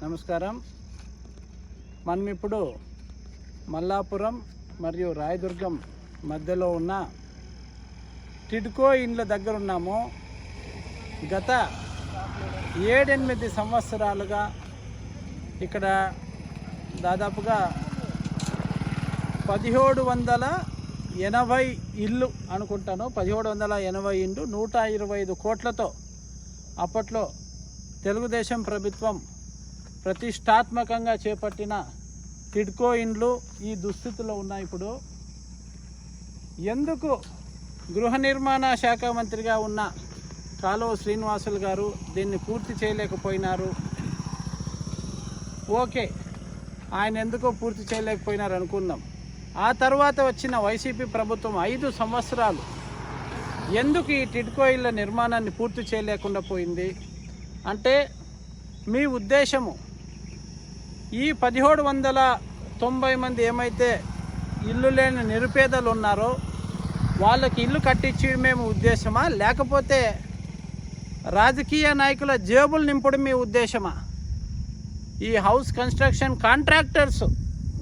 నమస్కారం. మనం ఇప్పుడు మల్లాపురం మరియు రాయదుర్గం మధ్యలో ఉన్న టిడ్కో ఇండ్ల దగ్గర ఉన్నాము. గత 7-8 సంవత్సరాలుగా ఇక్కడ దాదాపుగా 1780 ఇళ్ళు అనుకుంటాను. 1780 ఇండ్లు 125 కోట్లతో అప్పట్లో తెలుగుదేశం ప్రభుత్వం ప్రతిష్టాత్మకంగా చేపట్టిన టిడ్కో ఇండ్లు ఈ దుస్థితిలో ఉన్నాయి. ఇప్పుడు ఎందుకు గృహ నిర్మాణ శాఖ మంత్రిగా ఉన్న కాలువ శ్రీనివాసులు గారు దీన్ని పూర్తి చేయలేకపోయినారు? ఓకే, ఆయన ఎందుకో పూర్తి చేయలేకపోయినారు అనుకుందాం. ఆ తర్వాత వచ్చిన వైసీపీ ప్రభుత్వం 5 సంవత్సరాలు ఎందుకు ఈ టిడ్కో ఇళ్ళ నిర్మాణాన్ని పూర్తి చేయలేకుండా పోయింది అంటే, మీ ఉద్దేశము ఈ 1790 మంది ఏమైతే ఇల్లు లేని నిరుపేదలు ఉన్నారో వాళ్ళకి ఇల్లు కట్టించి మేము ఉద్దేశమా, లేకపోతే రాజకీయ నాయకుల జేబులు నింపడం మీ ఉద్దేశమా? ఈ హౌస్ కన్స్ట్రక్షన్ కాంట్రాక్టర్స్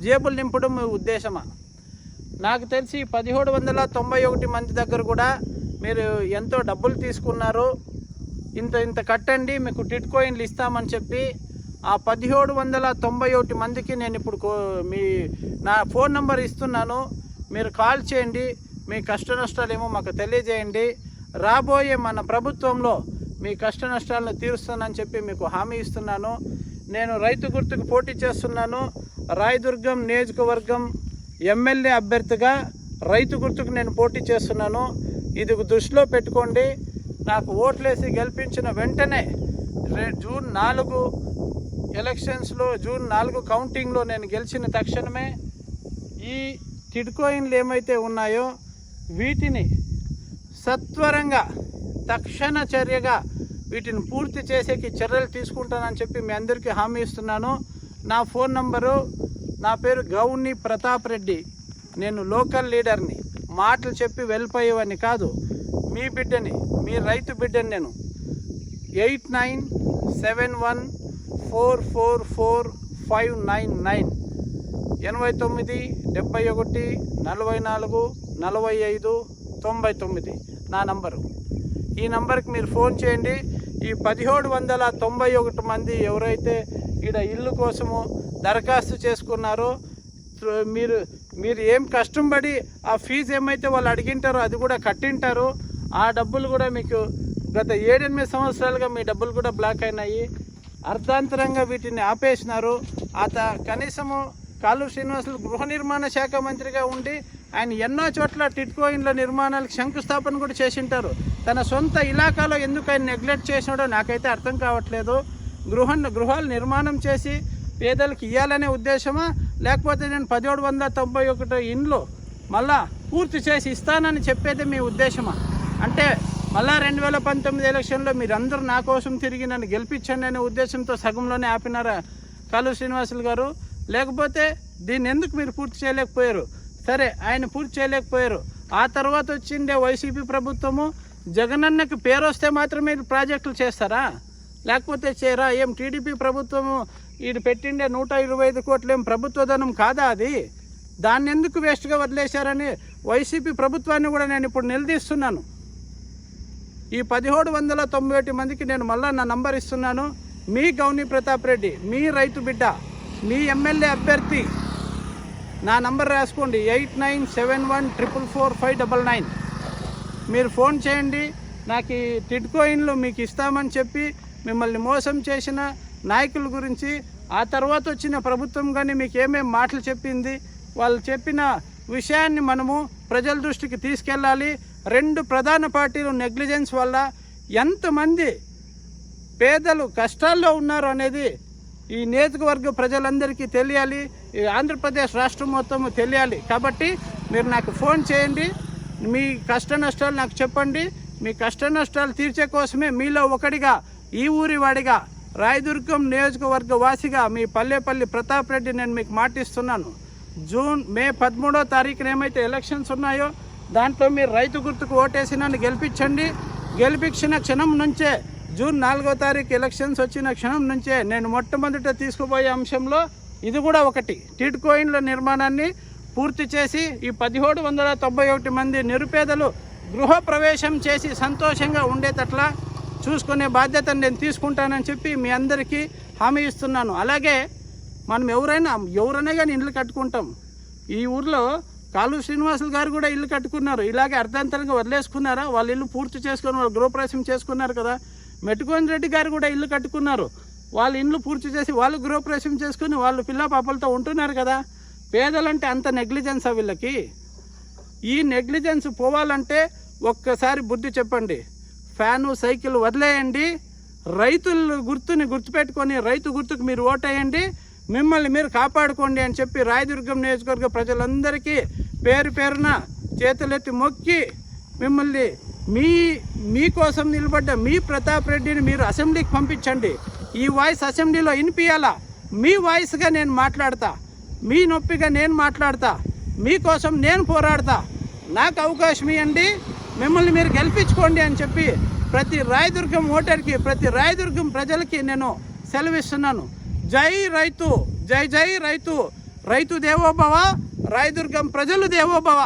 జేబులు నింపడం మీ ఉద్దేశమా? నాకు తెలిసి 1791 మంది దగ్గర కూడా మీరు ఎంతో డబ్బులు తీసుకున్నారు. ఇంత కట్టండి, మీకు టిడ్కో ఇండ్లు ఇస్తామని చెప్పి ఆ 1791 మందికి నేను ఇప్పుడు నా ఫోన్ నెంబర్ ఇస్తున్నాను. మీరు కాల్ చేయండి, మీ కష్ట నష్టాలేమో మాకు తెలియజేయండి. రాబోయే మన ప్రభుత్వంలో మీ కష్ట నష్టాలను తీరుస్తానని చెప్పి మీకు హామీ ఇస్తున్నాను. నేను రైతు గుర్తుకు పోటీ చేస్తున్నాను. రాయదుర్గం నియోజకవర్గం ఎమ్మెల్యే అభ్యర్థిగా రైతు గుర్తుకు నేను పోటీ చేస్తున్నాను. ఇది దృష్టిలో పెట్టుకోండి. నాకు ఓట్లేసి గెలిపించిన వెంటనే జూన్ 4 ఎలక్షన్స్లో, జూన్ 4 కౌంటింగ్లో నేను గెలిచిన తక్షణమే ఈ టిడ్కో ఇండ్లు ఏమైతే ఉన్నాయో వీటిని సత్వరంగా తక్షణ చర్యగా వీటిని పూర్తి చేసేకి చర్యలు తీసుకుంటానని చెప్పి మీ అందరికీ హామీ ఇస్తున్నాను. నా ఫోన్ నంబరు, నా పేరు గౌని ప్రతాప్ రెడ్డి. నేను లోకల్ లీడర్ని. మాటలు చెప్పి వెళ్ళిపోయేవాడిని కాదు. మీ బిడ్డని, మీ రైతు బిడ్డని నేను. 8971444599 89 71 44 45 99 నా నంబరు. ఈ నంబర్కి మీరు ఫోన్ చేయండి. ఈ 1791 మంది ఎవరైతే ఈడ ఇల్లు కోసము దరఖాస్తు చేసుకున్నారో, మీరు ఏం కష్టం పడి ఆ ఫీజు ఏమైతే వాళ్ళు అడిగింటారో అది కూడా కట్టింటారు. ఆ డబ్బులు కూడా మీకు గత 7-8 సంవత్సరాలుగా మీ డబ్బులు కూడా బ్లాక్ అయినాయి. అర్ధాంతరంగా వీటిని ఆపేసినారు. కనీసము కాలువ శ్రీనివాసులు గృహ నిర్మాణ శాఖ మంత్రిగా ఉండి ఆయన ఎన్నో చోట్ల టిడ్కో ఇండ్ల నిర్మాణాలకు శంకుస్థాపన కూడా చేసింటారు. తన సొంత ఇలాకాలో ఎందుకు ఆయన నెగ్లెక్ట్ చేసినాడో నాకైతే అర్థం కావట్లేదు. గృహాలు నిర్మాణం చేసి పేదలకు ఇవ్వాలనే ఉద్దేశమా, లేకపోతే నేను 1791 ఇండ్లు మళ్ళా పూర్తి చేసి ఇస్తానని చెప్పేది మీ ఉద్దేశమా? అంటే మళ్ళా 2019 ఎలక్షన్లో మీరందరూ నా కోసం తిరిగి నన్ను గెలిపించండి అనే ఉద్దేశంతో సగంలోనే ఆపినారా కాలువ శ్రీనివాసులు గారు? లేకపోతే దీన్ని ఎందుకు మీరు పూర్తి చేయలేకపోయారు? సరే, ఆయన పూర్తి చేయలేకపోయారు. ఆ తర్వాత వచ్చిండే వైసీపీ ప్రభుత్వము జగనన్నకి పేరు వస్తే మాత్రమే ప్రాజెక్టులు చేస్తారా, లేకపోతే చేయరా? ఏం టీడీపీ ప్రభుత్వము ఈడు పెట్టిండే 125 కోట్లు ఏం ప్రభుత్వ ధనం కాదా అది? దాన్ని ఎందుకు వేస్ట్గా వదిలేశారని వైసీపీ ప్రభుత్వాన్ని కూడా నేను ఇప్పుడు నిలదీస్తున్నాను. ఈ 1791 మందికి నేను మళ్ళా నా నంబర్ ఇస్తున్నాను. మీ గౌని ప్రతాప్ రెడ్డి, మీ రైతు బిడ్డ, మీ ఎమ్మెల్యే అభ్యర్థి. నా నంబర్ రాసుకోండి, 8971444599. మీరు ఫోన్ చేయండి. నాకు ఈ టిడ్కో ఇండ్లు మీకు ఇస్తామని చెప్పి మిమ్మల్ని మోసం చేసిన నాయకుల గురించి, ఆ తర్వాత వచ్చిన ప్రభుత్వం కానీ మీకు ఏమేమి మాటలు చెప్పింది, వాళ్ళు చెప్పిన విషయాన్ని మనము ప్రజల దృష్టికి తీసుకెళ్ళాలి. 2 ప్రధాన పార్టీలు నెగ్లిజెన్స్ వల్ల ఎంతమంది పేదలు కష్టాల్లో ఉన్నారు అనేది ఈ నియోజకవర్గ ప్రజలందరికీ తెలియాలి. ఈ ఆంధ్రప్రదేశ్ రాష్ట్రం మొత్తం తెలియాలి. కాబట్టి మీరు నాకు ఫోన్ చేయండి, మీ కష్ట నష్టాలు నాకు చెప్పండి. మీ కష్ట నష్టాలు తీర్చే కోసమే మీలో ఒకడిగా, ఈ ఊరి వాడిగా, రాయదుర్గం నియోజకవర్గ వాసిగా మీ పల్లెపల్లి ప్రతాప్ రెడ్డి నేను మీకు మాటిస్తున్నాను. మే 13వ తారీఖున ఏమైతే ఎలక్షన్స్ ఉన్నాయో దాంట్లో మీరు రైతు గుర్తుకు ఓటేసి నన్ను గెలిపించండి. గెలిపించిన క్షణం నుంచే జూన్ 4వ తారీఖు ఎలక్షన్స్ వచ్చిన క్షణం నుంచే నేను మొట్టమొదట తీసుకుపోయే అంశంలో ఇది కూడా ఒకటి. టిడ్కో ఇండ్ల నిర్మాణాన్ని పూర్తి చేసి ఈ 1791 మంది నిరుపేదలు గృహప్రవేశం చేసి సంతోషంగా ఉండేటట్లా చూసుకునే బాధ్యతను నేను తీసుకుంటానని చెప్పి మీ అందరికీ హామీ ఇస్తున్నాను. అలాగే మనం ఎవరైనా కానీ ఇల్లు కట్టుకుంటాం. ఈ ఊర్లో కాలు శ్రీనివాసులు గారు కూడా ఇల్లు కట్టుకున్నారు. ఇలాగే అర్థాంతరంగా వదిలేసుకున్నారా? వాళ్ళ ఇల్లు పూర్తి చేసుకొని వాళ్ళు గృహప్రవేశం చేసుకున్నారు కదా. మెట్టుకోని రెడ్డి గారు కూడా ఇల్లు కట్టుకున్నారు. వాళ్ళ ఇల్లు పూర్తి చేసి వాళ్ళు గృహప్రవేశం చేసుకుని వాళ్ళు పిల్ల పాపలతో ఉంటున్నారు కదా. పేదలంటే అంత నెగ్లిజెన్సా వీళ్ళకి? ఈ నెగ్లిజెన్స్ పోవాలంటే ఒక్కసారి బుద్ధి చెప్పండి. ఫ్యాను సైకిల్ వదిలేయండి. రైతుల గుర్తుపెట్టుకొని రైతు గుర్తుకు మీరు ఓటేయండి. మిమ్మల్ని మీరు కాపాడుకోండి అని చెప్పి రాయదుర్గం నియోజకవర్గ ప్రజలందరికీ పేరు పేరున చేతులెత్తి మొక్కి మిమ్మల్ని మీకోసం నిలబడ్డ మీ ప్రతాప్ రెడ్డిని మీరు అసెంబ్లీకి పంపించండి. ఈ వాయిస్ అసెంబ్లీలో వినిపించాలా. మీ వాయిస్గా నేను మాట్లాడతా, మీ నొప్పిగా నేను మాట్లాడతా, మీకోసం నేను పోరాడతా. నాకు అవకాశం ఇవ్వండి, మిమ్మల్ని మీరు గెలిపించుకోండి అని చెప్పి ప్రతి రాయదుర్గం ఓటర్కి, ప్రతి రాయదుర్గం ప్రజలకి నేను సెలవిస్తున్నాను. జై రైతు, జై జై రైతు. రైతు దేవోభవ, రాయదుర్గం ప్రజలు దేవోభవ.